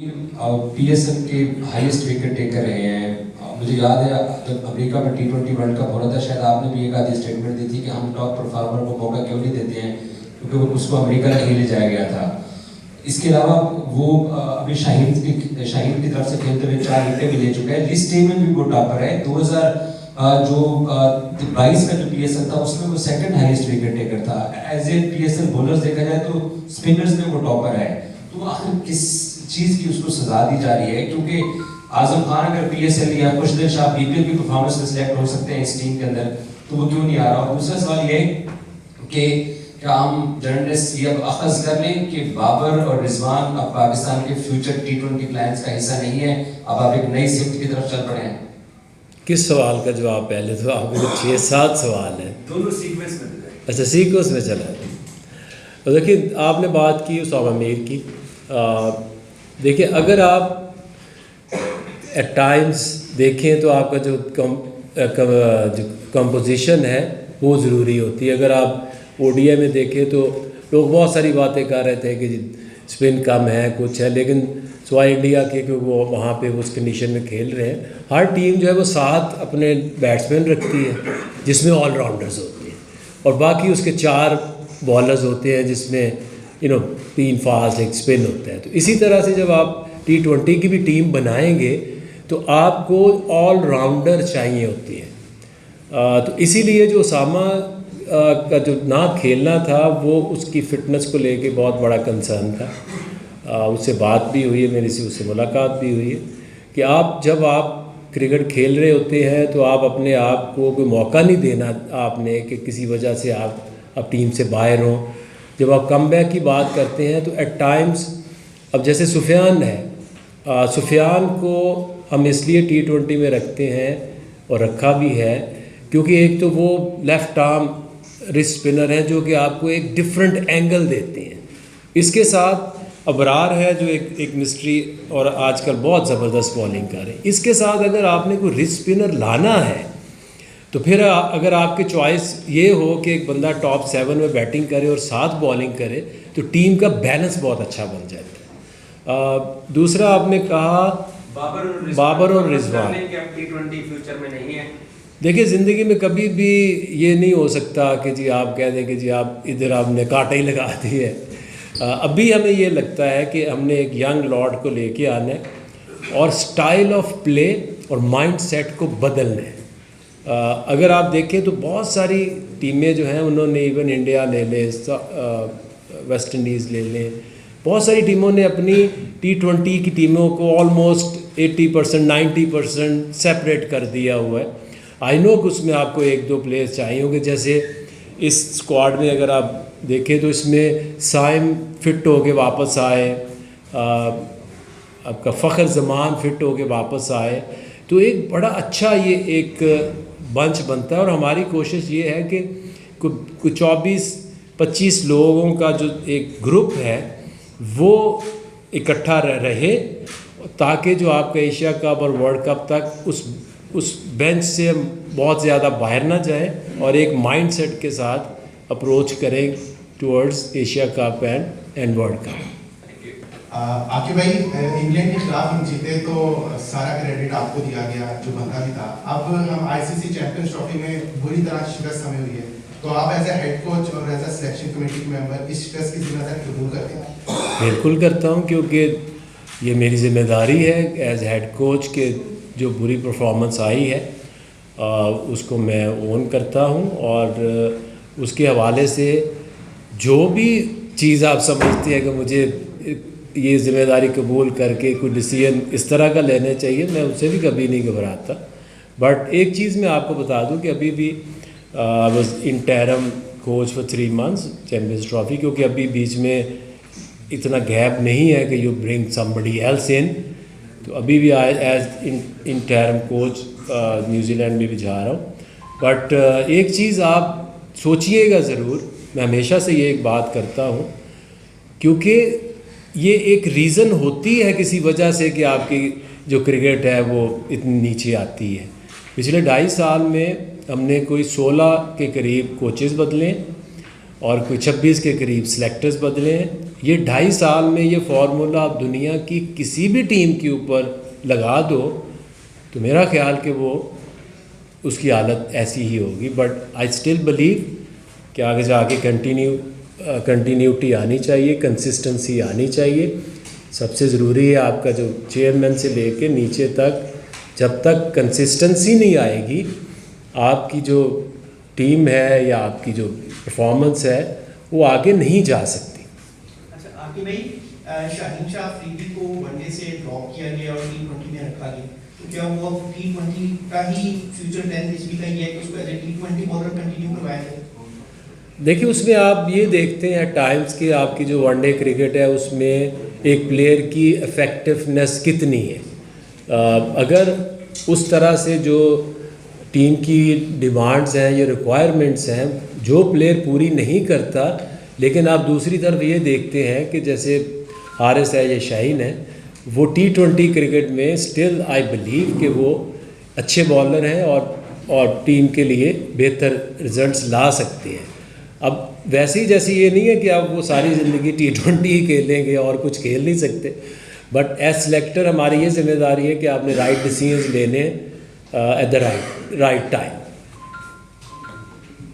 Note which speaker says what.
Speaker 1: PSL के highest wicket taker रहे हैं। मुझे याद है जब अमेरिका में T20 वर्ल्ड कप हो रहा था, शायद आपने भी एक आधी स्टेटमेंट दी थी कि हम टॉप परफॉर्मर को मौका क्यों नहीं देते हैं, क्योंकि उसको अमेरिका नहीं ले जाया गया था। इसके अलावा वो अभी शाहीन की तरफ से खेलते हुए 4 विकेट भी ले चुका है। लिस्ट ए में भी वो टॉपर है। 2022 का जो पीएसएल था उसमें वो सेकंड हाईएस्ट विकेट टेकर था। एज ए पीएसएल बॉलर्स देखा जाए तो स्पिनर्स में वो टॉपर है। तो आखिर किस चीज़ की उसको सजा दी जा रही है? क्योंकि आजम खान अगर पीएसएल या कुछ दिन शाह बीपीएल की परफॉर्मेंस में सिलेक्ट हो सकते हैं इस टीम के अंदर, तो वो क्यों नहीं आ रहा? और दूसरा सवाल ये कि क्या हम जर्नलिस्ट ये अब अखज़ कर लें कि बाबर और रिजवान अब पाकिस्तान के फ्यूचर T20 प्लान्स का हिस्सा नहीं है, अब आप एक नई सिमत की तरफ चल पड़े हैं?
Speaker 2: किस सवाल का जवाब? पहले तो आपके 6-7 सवाल हैं,
Speaker 3: दोनों सीक्वेंस में।
Speaker 2: अच्छा, सीक्वेंस में चला। तो देखिए, आपने बात की उसामा मीर की। देखिए, अगर आप एट टाइम्स देखें तो आपका जो कंपोजिशन है वो ज़रूरी होती है। अगर आप ओडीआई में देखें तो लोग बहुत सारी बातें कर रहे थे कि स्पिन कम है, कुछ है, लेकिन सिवाय इंडिया के, क्योंकि वो वहाँ पे उस कंडीशन में खेल रहे हैं, हर टीम जो है वो 7 अपने बैट्समैन रखती है जिसमें ऑलराउंडर्स होते हैं, और बाकी उसके 4 बॉलर्स होते हैं जिसमें 3 फास्ट, 1 स्पिन होता है। तो इसी तरह से जब आप T20 की भी टीम बनाएंगे तो आपको ऑलराउंडर चाहिए होती है। तो इसीलिए जो उसामा का जो ना खेलना था वो उसकी फ़िटनेस को लेके बहुत बड़ा कंसर्न था। उससे बात भी हुई है मेरी से, उससे मुलाकात भी हुई है कि जब आप क्रिकेट खेल रहे होते हैं तो आप अपने आप को कोई मौका नहीं देना आपने कि किसी वजह से आप अब टीम से बाहर हों। जब आप कमबैक की बात करते हैं तो एट टाइम्स, अब जैसे सुफियान है, सुफियान को हम इसलिए T20 में रखते हैं और रखा भी है क्योंकि एक तो वो लेफ़्ट आर्म रिस्ट स्पिनर है जो कि आपको एक डिफरेंट एंगल देते हैं। इसके साथ अबरार है जो एक मिस्ट्री और आजकल बहुत ज़बरदस्त बॉलिंग कर रहे हैं। इसके साथ अगर आपने कोई रिस्ट स्पिनर लाना है तो फिर अगर आपकी चॉइस ये हो कि एक बंदा टॉप 7 में बैटिंग करे और 7 बॉलिंग करे तो टीम का बैलेंस बहुत अच्छा बन जाता है। दूसरा आपने कहा बाबर और रिजवान
Speaker 3: T20 फ्यूचर में नहीं है।
Speaker 2: देखिए, ज़िंदगी में कभी भी ये नहीं हो सकता कि जी आप कह दें कि जी आप इधर आपने कांटा ही लगा दी है। अभी हमें ये लगता है कि हमने एक यंग लॉर्ड को लेके आना है और स्टाइल ऑफ प्ले और माइंड सेट को बदलना है। अगर आप देखें तो बहुत सारी टीमें जो हैं उन्होंने, इवन इंडिया ले लें, वेस्ट इंडीज़ ले लें, बहुत सारी टीमों ने अपनी T20 की टीमों को ऑलमोस्ट 80% 90% सेपरेट कर दिया हुआ है। आई नो कि उसमें आपको 1-2 प्लेयर्स चाहिए होंगे। जैसे इस स्क्वाड में अगर आप देखें तो इसमें साइम फिट होके वापस आए, आपका फ़ख्र ज़मान फिट होके वापस आए, तो एक बड़ा अच्छा ये एक बंच बनता है। और हमारी कोशिश ये है कि कुछ 24-25 लोगों का जो एक ग्रुप है वो इकट्ठा रहे ताकि जो आपका एशिया कप और वर्ल्ड कप तक उस बेंच से बहुत ज़्यादा बाहर ना जाए और एक माइंडसेट के साथ अप्रोच करें towards Asia cup and world cup.
Speaker 4: Aqib भाई, इंग्लैंड के खिलाफ हम जीते तो सारा क्रेडिट आपको दिया गया जो बनता भी था। अब हम ICC चैंपियंस ट्रॉफी में बुरी तरह शिकस्त हमें हुई है, तो आप एज ए हेड कोच और as a selection committee member इस शिकस्त की जिम्मेदारी कबूल करते हैं?
Speaker 2: बिल्कुल करता हूँ, क्योंकि ये मेरी जिम्मेदारी है एज हेड कोच के जो बुरी परफॉर्मेंस आई है उसको मैं ओन करता हूँ, और उसके हवाले से जो भी चीज़ आप समझते हैं कि मुझे ये ज़िम्मेदारी कबूल करके कोई डिसीजन इस तरह का लेने चाहिए, मैं उससे भी कभी नहीं घबराता। बट एक चीज़ मैं आपको बता दूं कि अभी भी बस interim coach for 3 months champions trophy, क्योंकि अभी बीच में इतना गैप नहीं है कि you bring somebody else in. तो अभी भी एज इंटरम कोच न्यूजीलैंड में भी जा रहा हूँ। बट एक चीज़ आप सोचिएगा ज़रूर, मैं हमेशा से ये एक बात करता हूँ, क्योंकि ये एक रीज़न होती है किसी वजह से कि आपकी जो क्रिकेट है वो इतनी नीचे आती है। पिछले 2.5 साल में हमने कोई 16 के करीब कोचेज़ बदले, और कोई 26 के करीब सेलेक्टर्स बदले हैं। ये 2.5 साल में ये फार्मूला आप दुनिया की किसी भी टीम के ऊपर लगा दो तो मेरा ख्याल कि वो उसकी हालत ऐसी ही होगी। बट आई स्टिल बिलीव कि आगे जाके कंटिन्यूटी आनी चाहिए, कंसिस्टेंसी आनी चाहिए। सबसे ज़रूरी है आपका जो चेयरमैन से लेके नीचे तक, जब तक कंसिस्टेंसी नहीं आएगी आपकी जो टीम है या आपकी जो परफॉर्मेंस है वो आगे नहीं जा सकती।
Speaker 5: अच्छा आगे भाई, शाहीन शाह अफरीदी को वनडे से ड्रॉप किया गया और T20 में रखा गया, तो क्या वो अब T20 का ही फ्यूचर प्लान इसलिए का ये है कि उसको as a T20 bowler continue करवाया जाए?
Speaker 2: देखिए उसमें आप ये देखते हैं टाइम्स की आपकी जो वनडे क्रिकेट है उसमें एक प्लेयर की इफ़ेक्टिवनेस कितनी है। अगर उस तरह से जो टीम की डिमांड्स हैं या रिक्वायरमेंट्स हैं जो प्लेयर पूरी नहीं करता, लेकिन आप दूसरी तरफ ये देखते हैं कि जैसे हारिस है या शाहीन है, वो T20 क्रिकेट में स्टिल आई बिलीव कि वो अच्छे बॉलर हैं और टीम के लिए बेहतर रिजल्ट्स ला सकते हैं। अब वैसे ही जैसे ये नहीं है कि आप वो सारी ज़िंदगी T20 ही खेलेंगे और कुछ खेल नहीं सकते, बट एज सेलेक्टर हमारी ये जिम्मेदारी है कि आपने राइट डिसीजंस लेने एट द राइट टाइम।